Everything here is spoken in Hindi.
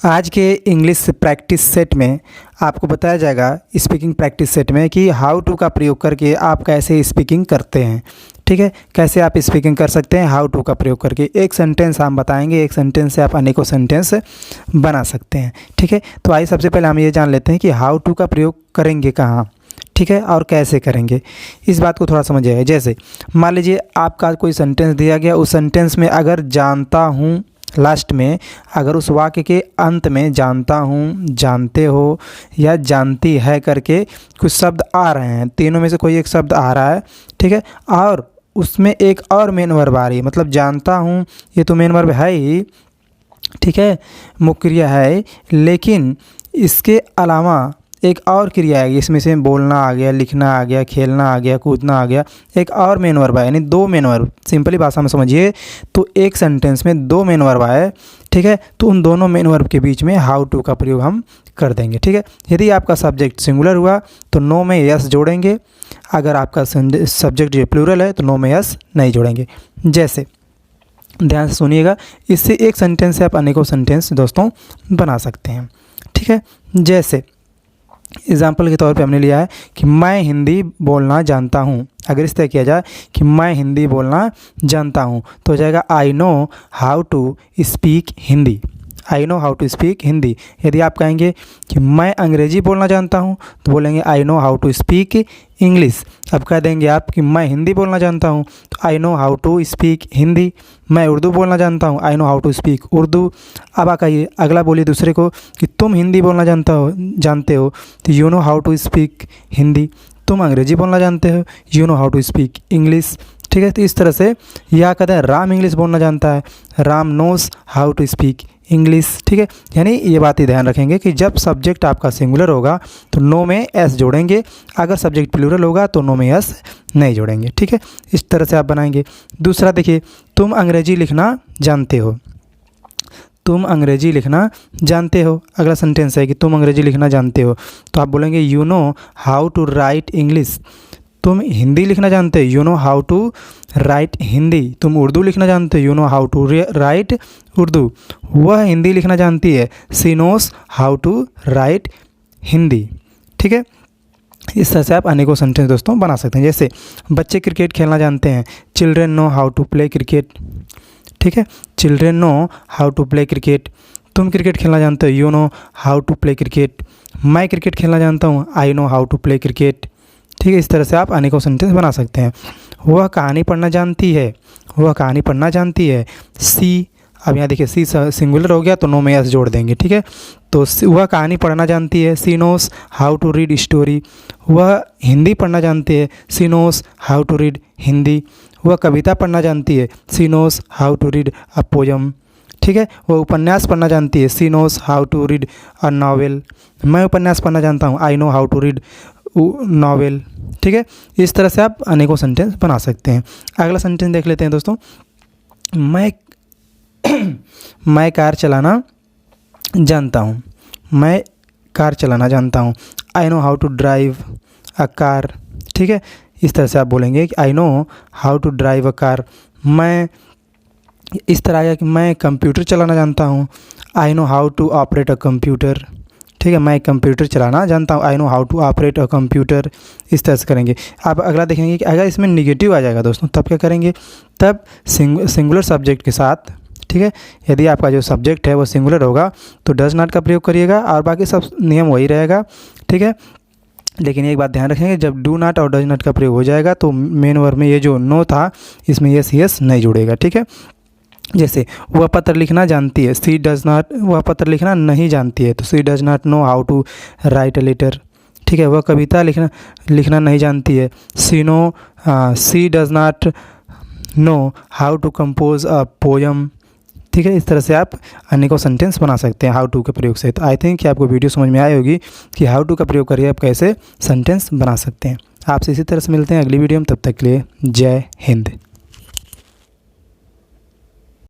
आज के इंग्लिश प्रैक्टिस सेट में आपको बताया जाएगा स्पीकिंग प्रैक्टिस सेट में कि हाउ टू का प्रयोग करके आप कैसे स्पीकिंग करते हैं। ठीक है, कैसे आप स्पीकिंग कर सकते हैं हाउ टू का प्रयोग करके। एक सेंटेंस हम बताएंगे, एक सेंटेंस से आप अनेकों सेंटेंस बना सकते हैं। ठीक है, तो आइए सबसे पहले हम ये जान लेते हैं कि हाउ टू का प्रयोग करेंगे कहाँ, ठीक है, और कैसे करेंगे। इस बात को थोड़ा समझिएगा। जैसे मान लीजिए आपका कोई सेंटेंस दिया गया, उस सेंटेंस में अगर जानता हूँ लास्ट में, अगर उस वाक्य के अंत में जानता हूँ, जानते हो या जानती है करके कुछ शब्द आ रहे हैं, तीनों में से कोई एक शब्द आ रहा है, ठीक है, और उसमें एक और मेन वर्ब आ रही है, मतलब जानता हूँ ये तो मेन वर्ब है ही, ठीक है, मुख्य क्रिया है, लेकिन इसके अलावा एक और क्रिया है, इसमें से बोलना आ गया, लिखना आ गया, खेलना आ गया, कूदना आ गया, एक और मेन वर्ब है, यानी दो मेन वर्ब। सिंपली भाषा में समझिए तो एक सेंटेंस में दो मेन वर्ब आए, ठीक है, तो उन दोनों मेन वर्ब के बीच में हाउ टू का प्रयोग हम कर देंगे। ठीक है, यदि आपका सब्जेक्ट सिंगुलर हुआ तो नो में यस जोड़ेंगे, अगर आपका सब्जेक्ट जो प्लूरल है तो नो में यस नहीं जोड़ेंगे। जैसे ध्यान से सुनिएगा, इससे एक सेंटेंस से आप अनेकों सेंटेंस दोस्तों बना सकते हैं। ठीक है, जैसे एग्जाम्पल के तौर पे हमने लिया है कि मैं हिंदी बोलना जानता हूँ। अगर इस तरह किया जाए कि मैं हिंदी बोलना जानता हूँ तो हो जाएगा I know how to speak Hindi. I know how to speak Hindi. यदि आप कहेंगे कि मैं अंग्रेज़ी बोलना जानता हूँ तो बोलेंगे I know how to speak English. अब कह देंगे आप कि मैं हिंदी बोलना जानता हूँ तो I know how to speak Hindi. मैं उर्दू बोलना जानता हूँ, I know how to speak Urdu. अब आप कहिए अगला बोलिए दूसरे को कि तुम हिंदी बोलना जानते हो तो you know how to speak Hindi. तुम अंग्रेज़ी बोलना जानते हो, you know how to speak English. ठीक है, तो इस तरह से या कहते हैं राम इंग्लिश बोलना जानता है, Ram knows how to speak English. ठीक है, यानी ये बात ही ध्यान रखेंगे कि जब सब्जेक्ट आपका सिंगुलर होगा तो नो में एस जोड़ेंगे, अगर सब्जेक्ट प्लूरल होगा तो नो में एस नहीं जोड़ेंगे। ठीक है, इस तरह से आप बनाएंगे। दूसरा देखिए, तुम अंग्रेज़ी लिखना जानते हो। तुम अंग्रेज़ी लिखना जानते हो, अगला सेंटेंस है कि तुम अंग्रेज़ी लिखना जानते हो तो आप बोलेंगे you know how to write English. तुम हिंदी लिखना जानते हो, you know how to write Hindi. तुम उर्दू लिखना जानते हो, you know how to write Urdu. वह हिंदी लिखना जानती है, she knows how to write Hindi. ठीक है, इस तरह से आप अनेकों सेंटेंस दोस्तों बना सकते हैं। जैसे बच्चे क्रिकेट खेलना जानते हैं, children know how to play cricket. ठीक है, children know how to play cricket. तुम क्रिकेट खेलना जानते हो, you know how to play cricket. मैं क्रिकेट खेलना जानता हूँ, I know how to play cricket. ठीक है, इस तरह से आप अनेकों सेंटेंस बना सकते हैं। वह कहानी पढ़ना जानती है, वह कहानी पढ़ना जानती है, सी। अब यहाँ देखिए सी सिंगुलर हो गया तो नो में एस जोड़ देंगे। ठीक है, तो वह कहानी पढ़ना जानती है, she knows how to read story. वह हिंदी पढ़ना जानती है, she knows how to read Hindi. वह कविता पढ़ना जानती है, she knows how to read a poem. ठीक है, वह उपन्यास पढ़ना जानती है, she knows how to read a novel. मैं उपन्यास पढ़ना जानता हूँ, I know how to read novel. ठीक है, इस तरह से आप अनेकों सेंटेंस बना सकते हैं। अगला सेंटेंस देख लेते हैं दोस्तों। मैं कार चलाना जानता हूँ। मैं कार चलाना जानता हूँ, I know how to drive a car. ठीक है, इस तरह से आप बोलेंगे कि I know how to drive a car. मैं इस तरह आया कि मैं कंप्यूटर चलाना जानता हूँ, I know how to operate a computer. ठीक है, मैं कंप्यूटर चलाना जानता हूँ, I know how to operate a computer. इस तरह से करेंगे। आप अगला देखेंगे कि अगर इसमें निगेटिव आ जाएगा दोस्तों तब क्या करेंगे, तब सिंगुलर सब्जेक्ट के साथ, ठीक है, यदि आपका जो सब्जेक्ट है वो सिंगुलर होगा तो डज नॉट का प्रयोग करिएगा और बाकी सब नियम वही रहेगा। ठीक है, लेकिन एक बात ध्यान रखेंगे, जब डू नॉट और डज नॉट का प्रयोग हो जाएगा तो मेन वर्ब में ये जो नो था इसमें यस नहीं जुड़ेगा। ठीक है, जैसे वह पत्र लिखना जानती है, सी डज नॉट। वह पत्र लिखना नहीं जानती है तो she does not know how to write a letter. ठीक है, वह कविता लिखना नहीं जानती है, she does not know how to compose a poem. ठीक है, इस तरह से आप अनेकों सेंटेंस बना सकते हैं हाउ टू के प्रयोग से। तो आई थिंक कि आपको वीडियो समझ में आई होगी कि हाउ टू का प्रयोग करके आप कैसे सेंटेंस बना सकते हैं। आपसे इसी तरह से मिलते हैं अगली वीडियो में, तब तक के लिए जय हिंद।